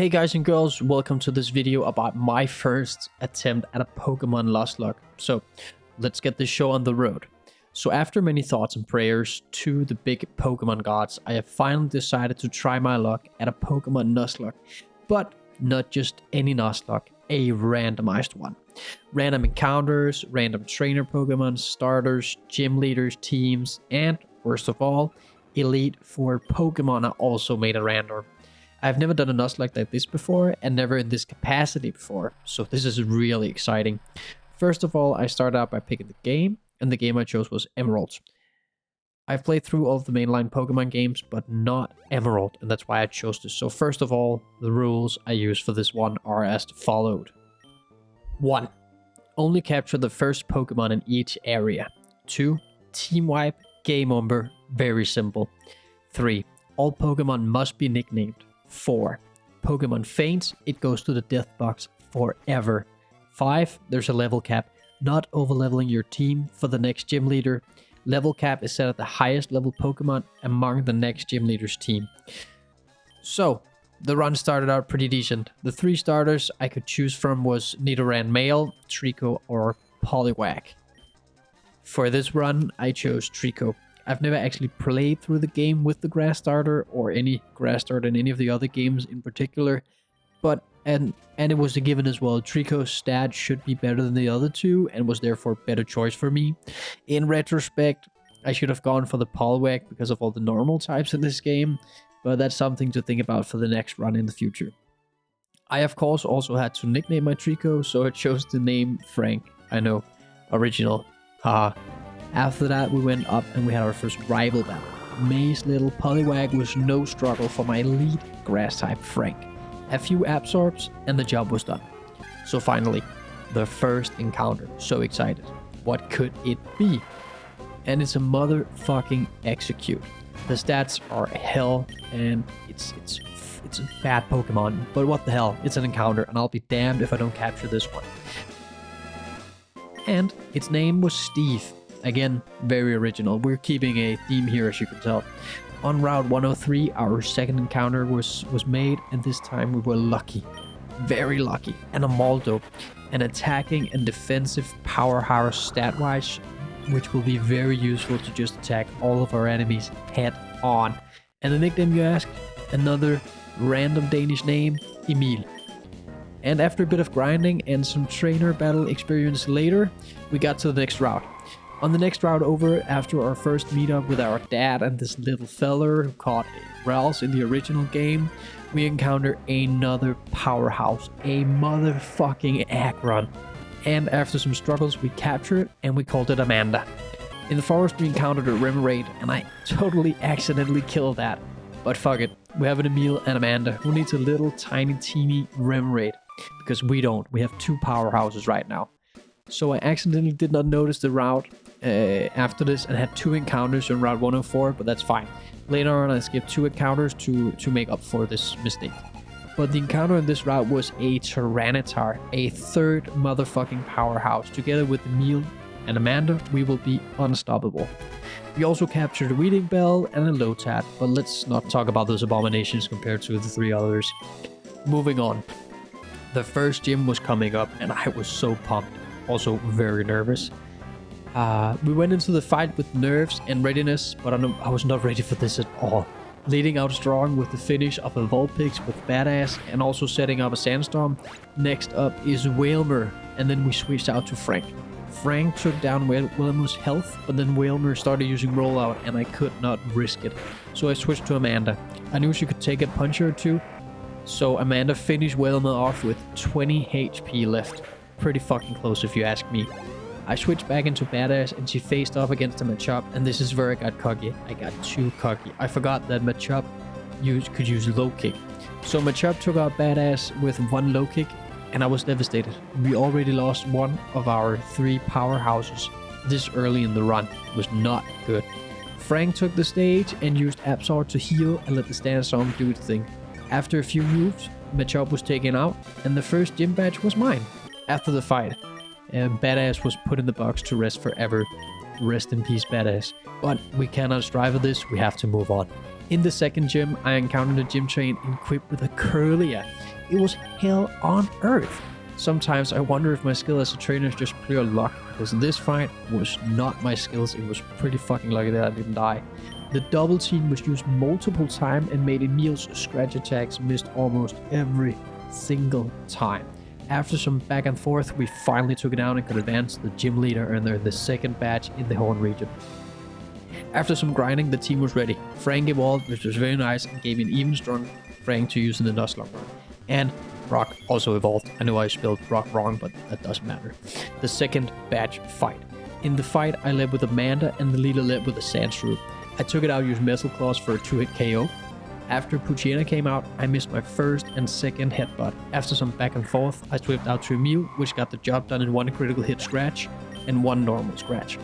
Hey guys and girls, welcome to this video about my first attempt at a Pokemon Nuzlocke. So let's get this show on the road. So after many thoughts and prayers to the big Pokemon gods, I have finally decided to try my luck at a Pokemon Nuzlocke. But not just any Nuzlocke, a randomized one. Random encounters, random trainer Pokemon, starters, gym leaders, teams, and worst of all, Elite Four Pokemon are also made at random. I've never done a Nuzlocke like this before, and never in this capacity before, so this is really exciting. First of all, I started out by picking the game, and the game I chose was Emerald. I've played through all of the mainline Pokemon games, but not Emerald, and that's why I chose this. So first of all, the rules I use for this one are as followed. 1. Only capture the first Pokemon in each area. 2. Team wipe, game over, very simple. 3. All Pokemon must be nicknamed. 4. Pokemon faints, it goes to the death box forever. 5. There's a level cap, not over-leveling your team for the next gym leader. Level cap is set at the highest level Pokemon among the next gym leader's team. So, the run started out pretty decent. The 3 starters I could choose from was Nidoran Male, Trico, or Poliwag. For this run, I chose Trico. I've never actually played through the game with the grass starter or any grass starter in any of the other games in particular, but and it was a given as well. Trico's stat should be better than the other two and was therefore a better choice for me. In retrospect, I should have gone for the Poliwag because of all the normal types in this game, but that's something to think about for the next run in the future. I of course also had to nickname my Trico, so I chose the name Frank. I know, original, haha. After that, we went up and we had our first rival battle. May's little Poliwag was no struggle for my elite grass-type Frank. A few absorbs and the job was done. So finally, the first encounter. So excited. What could it be? And it's a motherfucking execute. The stats are hell and it's a bad Pokemon, but what the hell, it's an encounter and I'll be damned if I don't capture this one. And its name was Steve. Again, very original. We're keeping a theme here, as you can tell. On Route 103, our second encounter was made, and this time we were lucky. Very lucky. And a Moldo, an attacking and defensive powerhouse stat-wise, which will be very useful to just attack all of our enemies head on. And the nickname you asked? Another random Danish name, Emil. And after a bit of grinding and some trainer battle experience later, we got to the next route. On the next route over, after our first meetup with our dad and this little feller who caught Ralphs in the original game, we encounter another powerhouse, a motherfucking Aggron. And after some struggles, we captured it and we called it Amanda. In the forest, we encountered a Remoraid, and I totally accidentally killed that. But fuck it, we have an Emil and Amanda who needs a little tiny teeny Remoraid, because we don't. We have 2 powerhouses right now. So I accidentally did not notice the route after this and had 2 encounters on Route 104, but that's fine. Later on I skipped 2 encounters to make up for this mistake. But the encounter on this route was a Tyranitar, a 3rd motherfucking powerhouse. Together with Emil and Amanda, we will be unstoppable. We also captured a Weeding Bell and a Lotad, but let's not talk about those abominations compared to the 3 others. Moving on. The first gym was coming up and I was so pumped. Also very nervous. We went into the fight with nerves and readiness, but I was not ready for this at all. Leading out strong with the finish of a Vulpix with Badass and also setting up a Sandstorm. Next up is Wailmer, and then we switched out to Frank. Frank took down Wailmer's health, but then Wailmer started using Rollout and I could not risk it. So I switched to Amanda. I knew she could take a puncher or 2, so Amanda finished Wailmer off with 20 HP left. Pretty fucking close if you ask me. I switched back into Badass and she faced off against a Machop, and this is where I got cocky. I got too cocky. I forgot that Machop could use low kick. So Machop took out Badass with 1 low kick and I was devastated. We already lost 1 of our 3 powerhouses this early in the run. It was not good. Frank took the stage and used Absol to heal and let the Sandstorm do its thing. After a few moves, Machop was taken out and the first gym badge was mine. After the fight, Badass was put in the box to rest forever. Rest in peace, Badass. But we cannot strive for this, we have to move on. In the second gym, I encountered a gym train equipped with a Curlia, It was hell on earth. Sometimes I wonder if my skill as a trainer is just pure luck, because this fight was not my skills. It was pretty fucking lucky that I didn't die. The double team was used multiple times and made Emil's scratch attacks missed almost every single time. After some back and forth, we finally took it down and could advance the gym leader and they're the second batch in the Horn region. After some grinding, the team was ready. Frank evolved, which was very nice, and gave me an even stronger Frank to use in the Nuzlocke run. And Brock also evolved. I know I spelled Brock wrong, but that doesn't matter. The second batch fight. In the fight, I led with Amanda and the leader led with the Sandshrew. I took it out using Metal Claws for a 2-hit KO. After Puchina came out, I missed my first and second headbutt. After some back and forth, I swift out to Emil, which got the job done in 1 critical hit scratch and 1 normal scratch.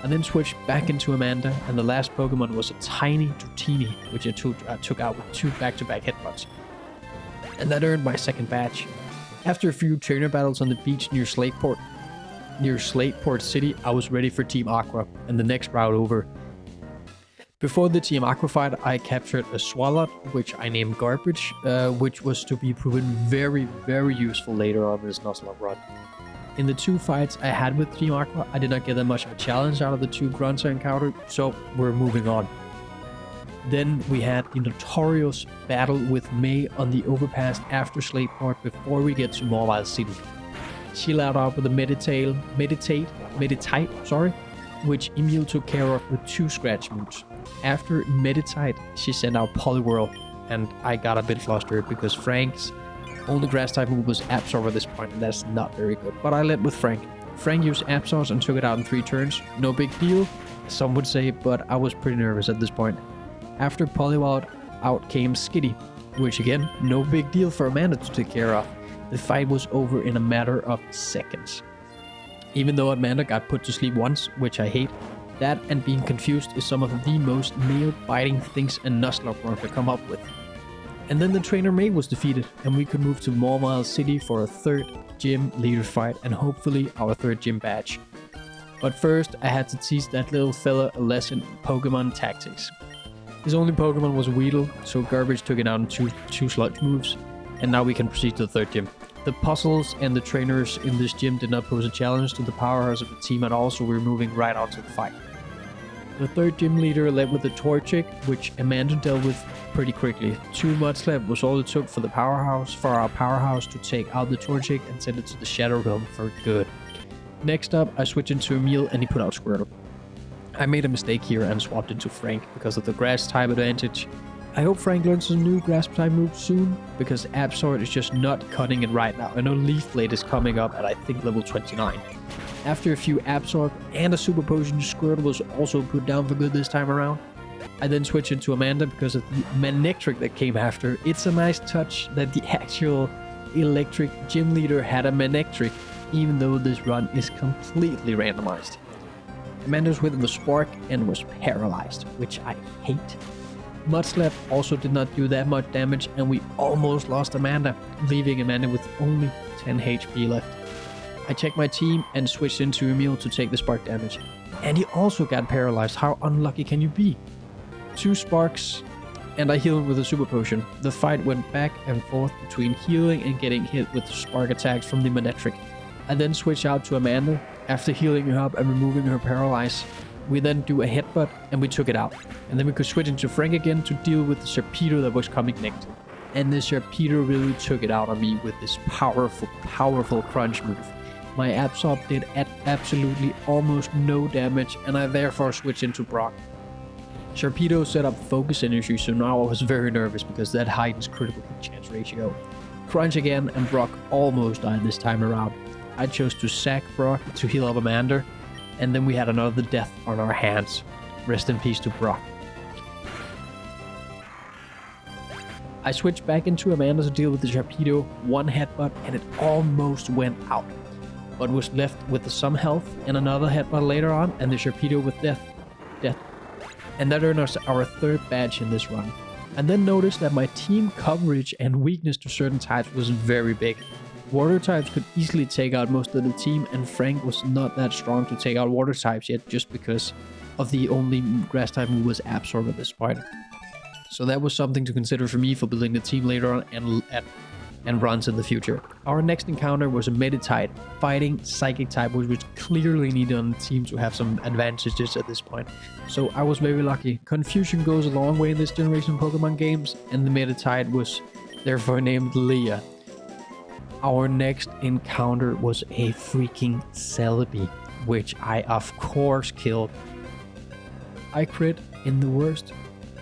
I then switched back into Amanda, and the last Pokemon was a tiny Dratini, which I took out with 2 back-to-back headbutts. And that earned my second batch. After a few trainer battles on the beach near Slateport City, I was ready for Team Aqua and the next route over. Before the Team Aqua fight, I captured a Swalot, which I named Garbage, which was to be proven very, very useful later on in this Nuzlocke run. In the 2 fights I had with Team Aqua, I did not get that much of a challenge out of the 2 grunts I encountered, so we're moving on. Then we had the notorious battle with May on the overpass after Slateport before we get to Mobile City. She allowed out with a Meditate, which Emil took care of with 2 scratch moves. After Meditate, she sent out Poliwhirl, and I got a bit flustered because Frank's only grass type move was Absorb at this point, and that's not very good. But I led with Frank. Frank used Absorbs and took it out in 3 turns. No big deal, some would say, but I was pretty nervous at this point. After Poliwhirl out came Skitty, which again, no big deal for Amanda to take care of. The fight was over in a matter of seconds. Even though Amanda got put to sleep once, which I hate, that and being confused is some of the most nail-biting things a Nuzlocke run could come up with. And then the trainer May was defeated, and we could move to Mobile City for a 3rd gym leader fight and hopefully our 3rd gym badge. But first, I had to teach that little fella a lesson in Pokemon tactics. His only Pokemon was Weedle, so Garbage took it out in 2 sludge moves, and now we can proceed to the 3rd gym. The puzzles and the trainers in this gym did not pose a challenge to the powerhouse of the team at all, so we're moving right on to the fight. The 3rd gym leader led with the Torchic, which Amanda dealt with pretty quickly. 2 Mudslap was all it took for our powerhouse to take out the Torchic and send it to the Shadow Realm for good. Next up, I switched into Emil and he put out Squirtle. I made a mistake here and swapped into Frank because of the grass type advantage. I hope Frank learns a new grass type move soon, because Absol is just not cutting it right now. I know Leaf Blade is coming up at I think level 29. After a few Absorb and a Super Potion, Squirtle was also put down for good this time around. I then switched into Amanda because of the Manectric that came after. It's a nice touch that the actual electric gym leader had a Manectric, even though this run is completely randomized. Amanda's with the Spark and was paralyzed, which I hate. Mudslap also did not do that much damage, and we almost lost Amanda, leaving Amanda with only 10 HP left. I checked my team and switched into Emil to take the spark damage. And he also got paralyzed. How unlucky can you be? 2 sparks, and I healed with a super potion. The fight went back and forth between healing and getting hit with spark attacks from the Manectric. I then switched out to Amanda. After healing her up and removing her paralyze, we then do a headbutt and we took it out. And then we could switch into Frank again to deal with the Sharpedo that was coming next. And the Sharpedo really took it out on me with this powerful crunch move. My Absorb did absolutely almost no damage, and I therefore switched into Brock. Sharpedo set up focus energy, so now I was very nervous because that heightens critical hit chance ratio. Crunch again, and Brock almost died this time around. I chose to sack Brock to heal up Amanda, and then we had another death on our hands. Rest in peace to Brock. I switched back into Amanda to deal with the Sharpedo, 1 headbutt, and it almost went out, but was left with some health and another headbutt later on, and the Sharpedo with death. And that earned us our 3rd badge in this run. And then noticed that my team coverage and weakness to certain types was very big. Water types could easily take out most of the team, and Frank was not that strong to take out water types yet, just because of the only grass type move was Absorb at this point. So that was something to consider for me for building the team later on, and and runs in the future. Our next encounter was a Meditite fighting Psychic type, which was clearly needed on the team to have some advantages at this point. So I was very lucky. Confusion goes a long way in this generation of Pokemon games, and the Meditite was therefore named Leah. Our next encounter was a freaking Celebi, which I of course killed. I crit in the worst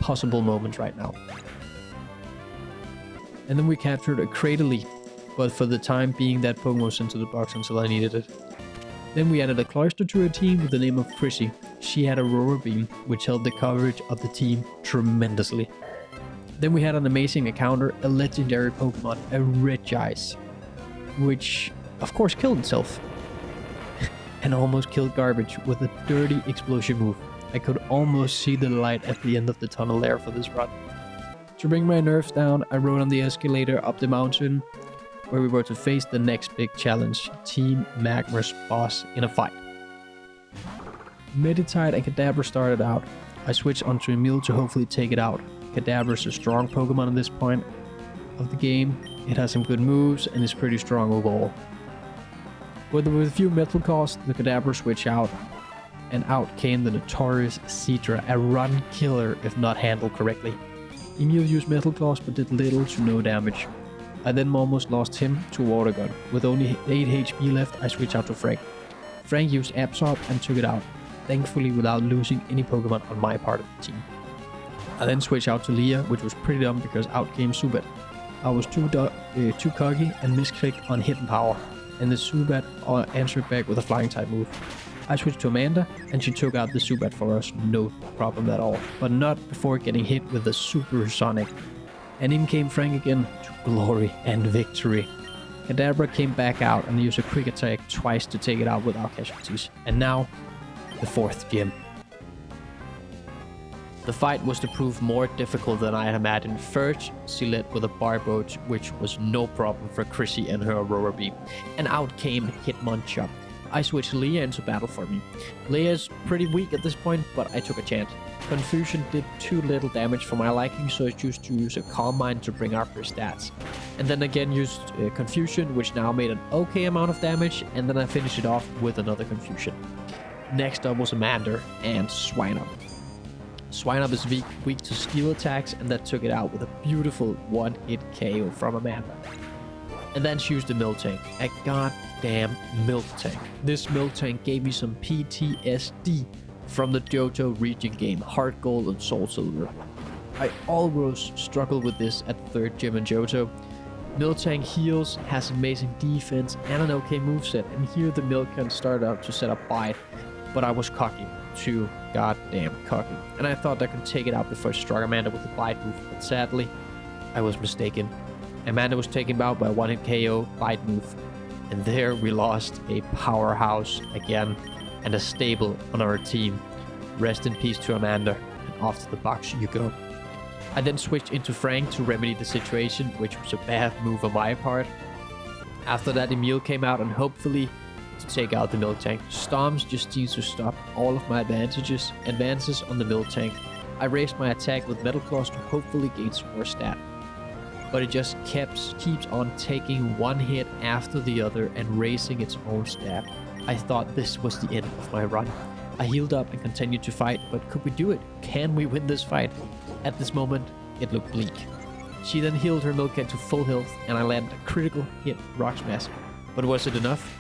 possible moment right now. And then we captured a Cradily, but for the time being that Pokemon was into the box until I needed it. Then we added a Cloyster to our team with the name of Chrissy. She had Aurora Beam, which held the coverage of the team tremendously. Then we had an amazing encounter, a legendary Pokemon, a Regice, which of course killed itself. And almost killed Garbage with a dirty explosion move. I could almost see the light at the end of the tunnel there for this run. To bring my nerves down, I rode on the escalator up the mountain, where we were to face the next big challenge, Team Magmar's boss in a fight. Meditite and Kadabra started out. I switched onto Emil to hopefully take it out. Kadabra is a strong Pokemon at this point of the game. It has some good moves and is pretty strong overall. With a few metal costs, the Kadabra switch out, and out came the notorious Seadra, a run killer if not handled correctly. Emil used Metal Claws but did little to no damage. I then almost lost him to Water Gun. With only 8 HP left, I switched out to Frank. Frank used Absorb and took it out, thankfully without losing any Pokemon on my part of the team. I then switched out to Leah, which was pretty dumb because out came Zubat. I was too cocky and misclicked on Hidden Power, and the Zubat answered back with a Flying type move. I switched to Amanda, and she took out the Zubat for us, no problem at all, but not before getting hit with the Supersonic. And in came Frank again, to glory and victory. Kadabra came back out and used a quick attack twice to take it out without casualties. And now, the 4th gym. The fight was to prove more difficult than I had imagined. First, she led with a Barboach, which was no problem for Chrissy and her Aurora Beam. And out came Hitmonchan. I switched Leah into battle for me. Leah is pretty weak at this point, but I took a chance. Confusion did too little damage for my liking, so I chose to use a Calm Mind to bring up her stats. And then again used Confusion, which now made an okay amount of damage, and then I finished it off with another Confusion. Next up was Amanda and Swinub. Swinub is weak to steel attacks, and that took it out with a beautiful one-hit KO from Amanda. And then she used the Miltank, a goddamn Miltank. This Miltank gave me some PTSD from the Johto region game, Heart Gold and Soul Silver. I always struggled with this at the 3rd gym in Johto. Miltank heals, has amazing defense and an okay moveset, and here the Miltank started out to set up Bite, but I was cocky, too goddamn cocky, and I thought I could take it out before I struck Amanda with the Bite move, but sadly, I was mistaken. Amanda was taken out by a one-hit KO Bite move, and there we lost a powerhouse again, and a stable on our team. Rest in peace to Amanda, and off to the box you go. I then switched into Frank to remedy the situation, which was a bad move on my part. After that, Emil came out and hopefully to take out the Miltank. Storms just seems to stop all of my advances on the Miltank. I raised my attack with Metal Claws to hopefully gain some more stat. But it just keeps on taking one hit after the other and raising its own stat. I thought this was the end of my run. I healed up and continued to fight, but could we do it? Can we win this fight? At this moment, it looked bleak. She then healed her Miltank to full health, and I landed a critical hit Rock Smash. But was it enough?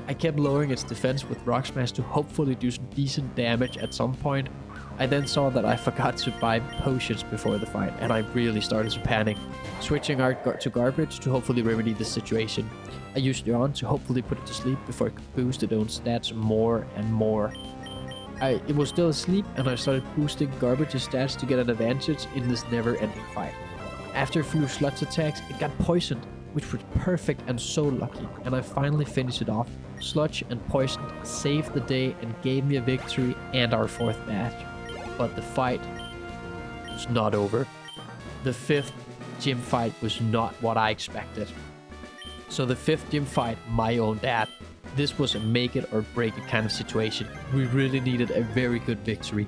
I kept lowering its defense with Rock Smash to hopefully do some decent damage at some point. I then saw that I forgot to buy potions before the fight, and I really started to panic. Switching to Garbage to hopefully remedy the situation. I used Yawn to hopefully put it to sleep before it could boost its own stats more and more. It was still asleep, and I started boosting Garbage's stats to get an advantage in this never-ending fight. After a few Sludge attacks, it got poisoned, which was perfect and so lucky, and I finally finished it off. Sludge and Poisoned saved the day and gave me a victory and our 4th match. But the fight was not over. The 5th gym fight was not what I expected. So the 5th gym fight, my own dad. This was a make it or break it kind of situation. We really needed a very good victory.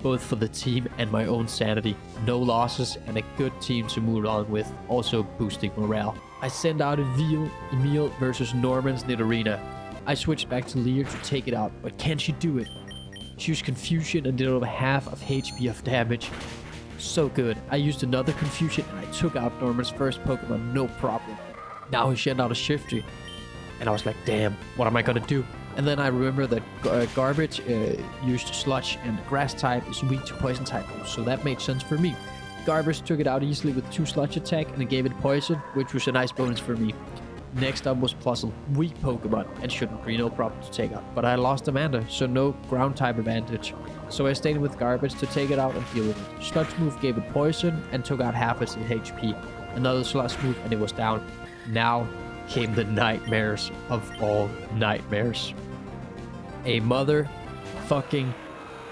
both for the team and my own sanity. No losses and a good team to move on with, also boosting morale. I send out Emil versus Norman's Nidorina. I switched back to Lear to take it out, but can she do it? She used Confusion and did over half of HP of damage. So good. I used another Confusion and I took out Norman's first Pokemon, no problem. Now he sent out a Shifty. And I was like, damn, what am I gonna do? And then I remember that Garbage used Sludge and Grass type is weak to Poison type, so that made sense for me. Garbage took it out easily with 2 Sludge attack and it gave it Poison, which was a nice bonus for me. Next up was Puzzle, weak Pokemon, and shouldn't be no problem to take out. But I lost Amanda, so no ground type advantage. So I stayed with Garbage to take it out and deal with it. Sludge move gave it Poison and took out half its HP. Another Sludge move and it was down. Now came the nightmares of all nightmares. A motherfucking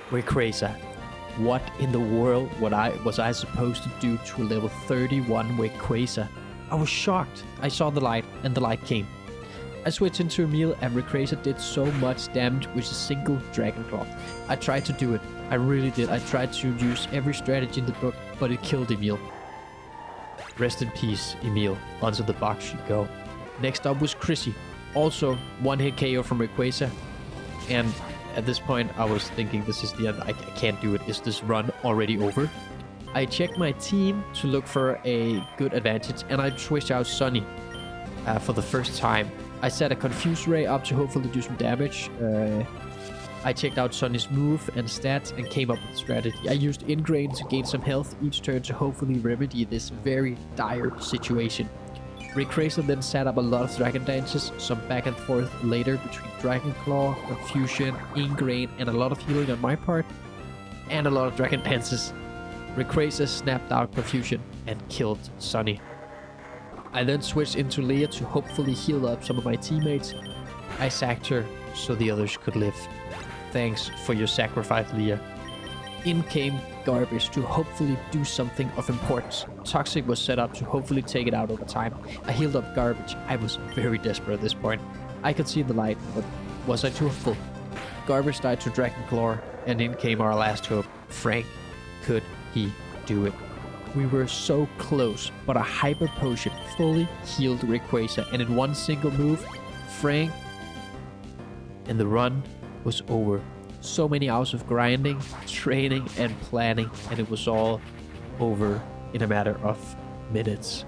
Rayquaza. What in the world was I supposed to do to a level 31 Rayquaza? I was shocked. I saw the light, and the light came. I switched into Emil, and Rayquaza did so much damage with a single Dragon Claw. I tried to do it. I really did. I tried to use every strategy in the book, but it killed Emil. Rest in peace, Emil. Onto the box you go. Next up was Chrissy. Also, 1-hit KO from Rayquaza. And at this point, I was thinking, this is the end. I can't do it. Is this run already over? I checked my team to look for a good advantage, and I switched out Sunny for the first time. I set a Confuse Ray up to hopefully do some damage. I checked out Sunny's move and stats and came up with a strategy. I used Ingrain to gain some health each turn to hopefully remedy this very dire situation. Rayquaza then set up a lot of Dragon Dances, some back and forth later between Dragon Claw, Confusion, Ingrain, and a lot of healing on my part, and a lot of Dragon Dances. Rayquaza snapped out Confusion and killed Sunny. I then switched into Leah to hopefully heal up some of my teammates. I sacked her so the others could live. Thanks for your sacrifice, Leah. In came Garbage to hopefully do something of importance. Toxic was set up to hopefully take it out over time. I healed up Garbage. I was very desperate at this point. I could see the light, but was I too hopeful? Garbage died to Dragon Claw, and in came our last hope, Frank. Could he do it? We were so close, but a Hyper Potion fully healed Rayquaza, and in one single move, Frank, and the run was over. So many hours of grinding, training, and planning, and it was all over in a matter of minutes.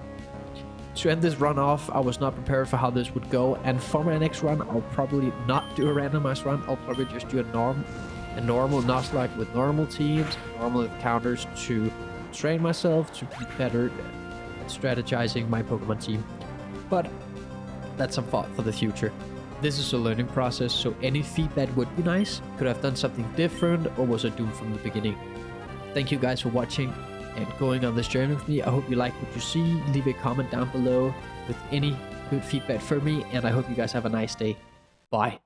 To end this run off, I was not prepared for how this would go, and for my next run, I'll probably not do a randomized run. I'll probably just do a normal Nuzlocke with normal teams, normal encounters to train myself to be better at strategizing my Pokemon team. But that's some thought for the future. This is a learning process, so any feedback would be nice. Could I have done something different, or was I doomed from the beginning? Thank you guys for watching and going on this journey with me. I hope you like what you see. Leave a comment down below with any good feedback for me, and I hope you guys have a nice day. Bye.